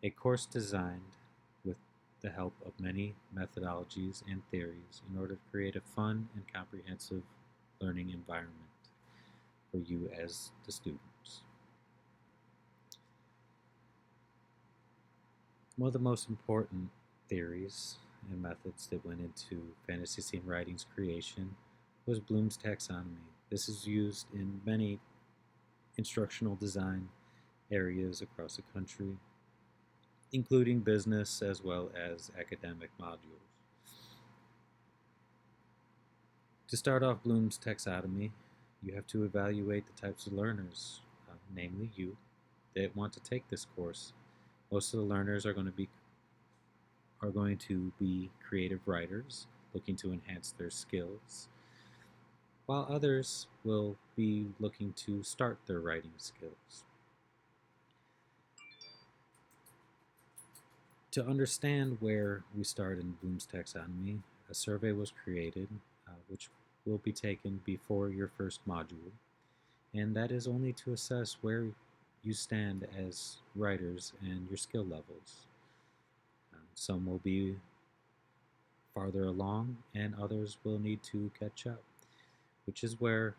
A course designed with the help of many methodologies and theories in order to create a fun and comprehensive learning environment for you as the students. One of the most important theories and methods that went into fantasy scene writing's creation was Bloom's taxonomy. This is used in many instructional design areas across the country, including business as well as academic modules. To start off Bloom's taxonomy, you have to evaluate the types of learners, namely you, that want to take this course. Most of the learners are going to be creative writers looking to enhance their skills, while others will be looking to start their writing skills. To understand where we start in Bloom's taxonomy, a survey was created, which will be taken before your first module, and that is only to assess where you stand as writers and your skill levels. Some will be farther along, and others will need to catch up, which is where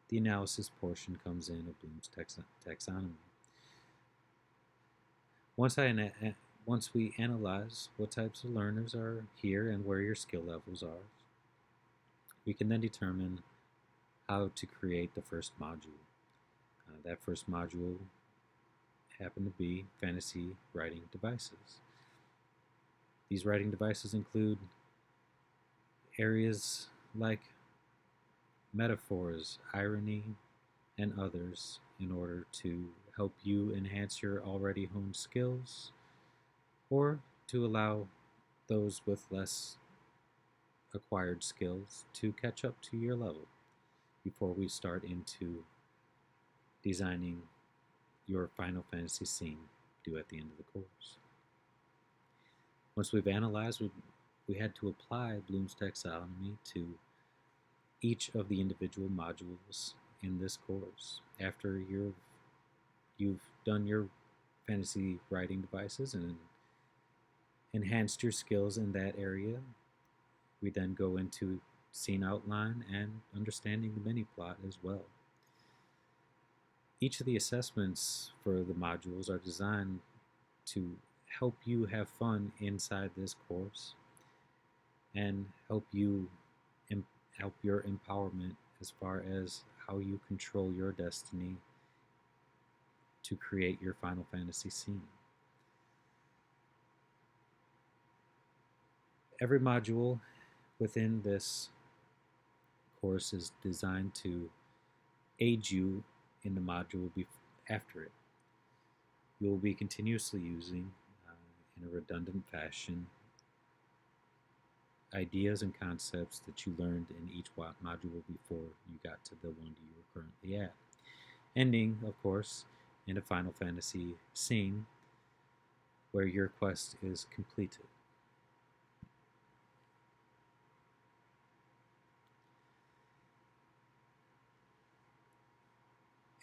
the analysis portion comes in of Bloom's taxonomy. Once we analyze what types of learners are here and where your skill levels are, we can then determine how to create the first module. That first module happened to be fantasy writing devices. These writing devices include areas like metaphors, irony, and others in order to help you enhance your already honed skills or to allow those with less acquired skills to catch up to your level before we start into designing your Final Fantasy scene due at the end of the course. Once we've analyzed, we had to apply Bloom's taxonomy to each of the individual modules in this course. After you've done your fantasy writing devices and enhanced your skills in that area, we then go into scene outline and understanding the mini plot as well. Each of the assessments for the modules are designed to help you have fun inside this course and help your empowerment as far as how you control your destiny to create your Final Fantasy scene. Every module within this course is designed to aid you in the module after it. You will be continuously using, in a redundant fashion, ideas and concepts that you learned in each module before you got to the one you were currently at. Ending, of course, in a Final Fantasy scene where your quest is completed.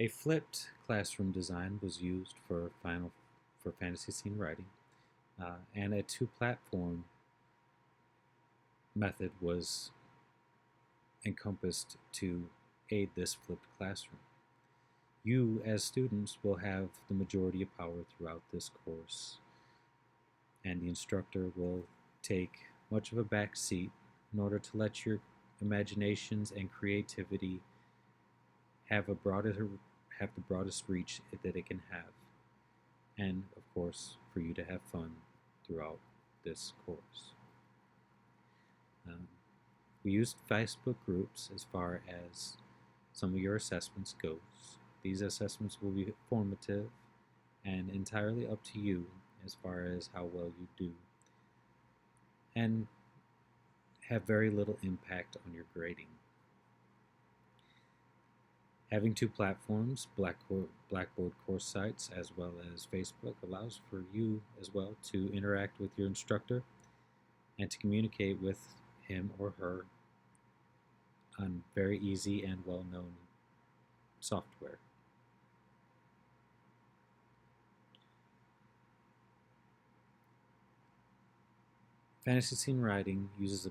A flipped classroom design was used for fantasy scene writing, and a two-platform method was encompassed to aid this flipped classroom. You, as students, will have the majority of power throughout this course, and the instructor will take much of a back seat in order to let your imaginations and creativity have the broadest reach that it can have, and of course for you to have fun throughout this course. We used Facebook groups as far as some of your assessments goes. These assessments will be formative and entirely up to you as far as how well you do, and have very little impact on your grading. Having two platforms, Blackboard course sites as well as Facebook, allows for you as well to interact with your instructor and to communicate with him or her on very easy and well-known software. Fantasy scene writing uses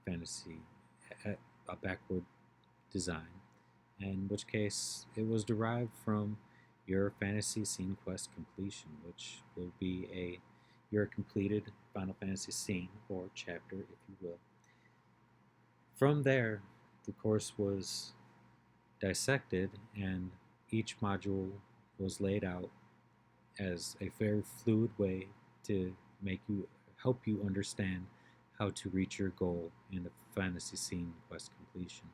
fantasy, a backward design, in which case it was derived from your fantasy scene quest completion, which will be your completed Final Fantasy scene or chapter, if you will. From there, the course was dissected, and each module was laid out as a very fluid way to make you help you understand how to reach your goal in the fantasy scene quest completion.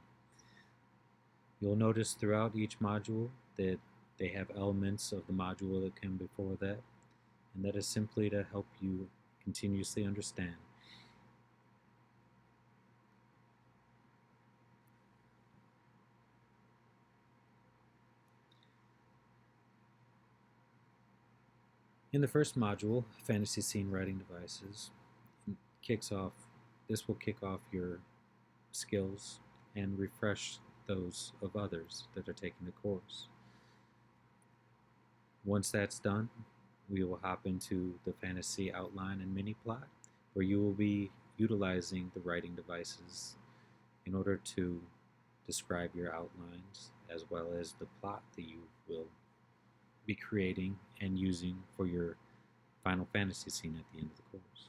You'll notice throughout each module that they have elements of the module that came before that, and that is simply to help you continuously understand. In the first module, Fantasy Scene Writing Devices, kicks off this will kick off your skills and refresh those of others that are taking the course. Once that's done, we will hop into the fantasy outline and mini plot, where you will be utilizing the writing devices in order to describe your outlines as well as the plot that you will be creating and using for your Final Fantasy scene at the end of the course.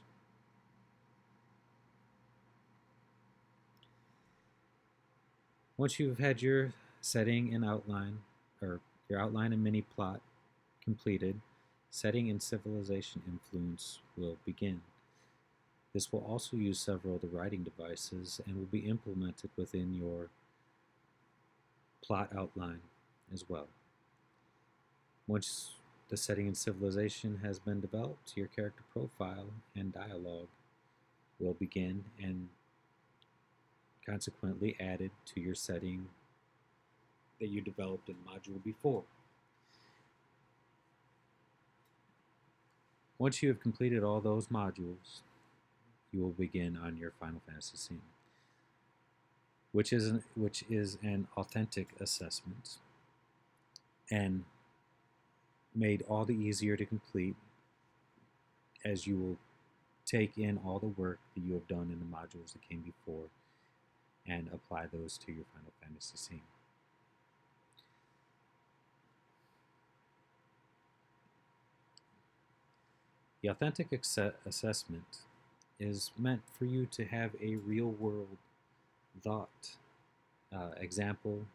Once you've had your setting and outline, or your outline and mini plot completed, setting and civilization influence will begin. This will also use several of the writing devices and will be implemented within your plot outline as well. Once the setting and civilization has been developed, your character profile and dialogue will begin and consequently added to your setting that you developed in module before. Once you have completed all those modules, you will begin on your Final Fantasy scene, which is an authentic assessment and made all the easier to complete as you will take in all the work that you have done in the modules that came before and apply those to your Final Fantasy scene. The authentic assessment is meant for you to have a real world thought example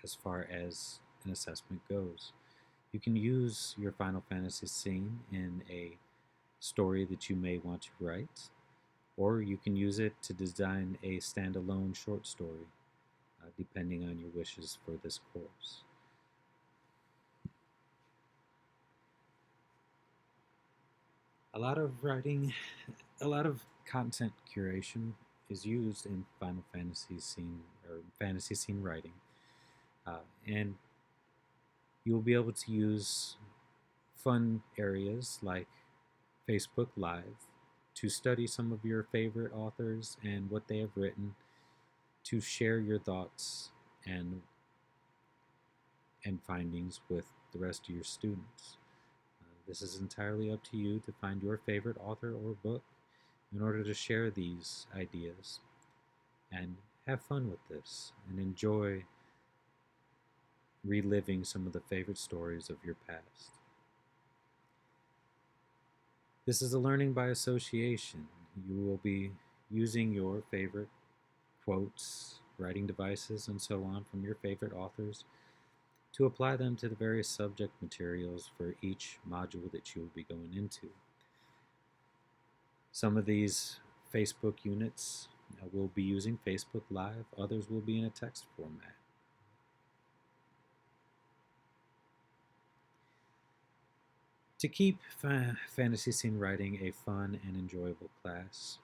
as far as an assessment goes. You can use your Final Fantasy scene in a story that you may want to write, or you can use it to design a standalone short story, depending on your wishes for this course. A lot of content curation is used in Final Fantasy scene or fantasy scene writing, and you will be able to use fun areas like Facebook Live to study some of your favorite authors and what they have written, to share your thoughts and findings with the rest of your students. This is entirely up to you to find your favorite author or book in order to share these ideas and have fun with this and enjoy reliving some of the favorite stories of your past. This is a learning by association. You will be using your favorite quotes, writing devices, and so on from your favorite authors to apply them to the various subject materials for each module that you will be going into. Some of these Facebook units will be using Facebook Live, others will be in a text format. To keep fantasy scene writing a fun and enjoyable class,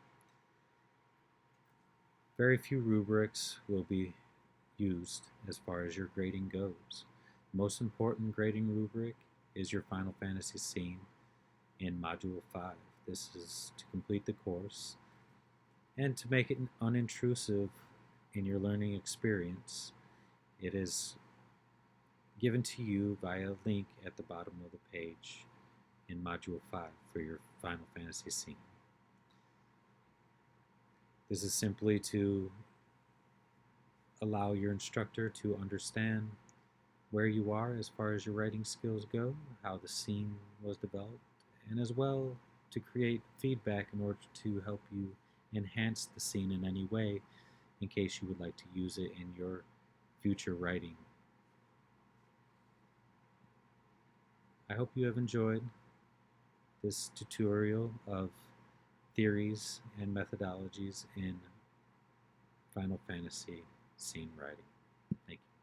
very few rubrics will be used as far as your grading goes. The most important grading rubric is your Final Fantasy scene in Module 5. This is to complete the course and to make it unintrusive in your learning experience. It is given to you via a link at the bottom of the page in Module 5 for your Final Fantasy scene. This is simply to allow your instructor to understand where you are as far as your writing skills go, how the scene was developed, and as well to create feedback in order to help you enhance the scene in any way in case you would like to use it in your future writing. I hope you have enjoyed this tutorial of theories and methodologies in Final Fantasy scene writing. Thank you.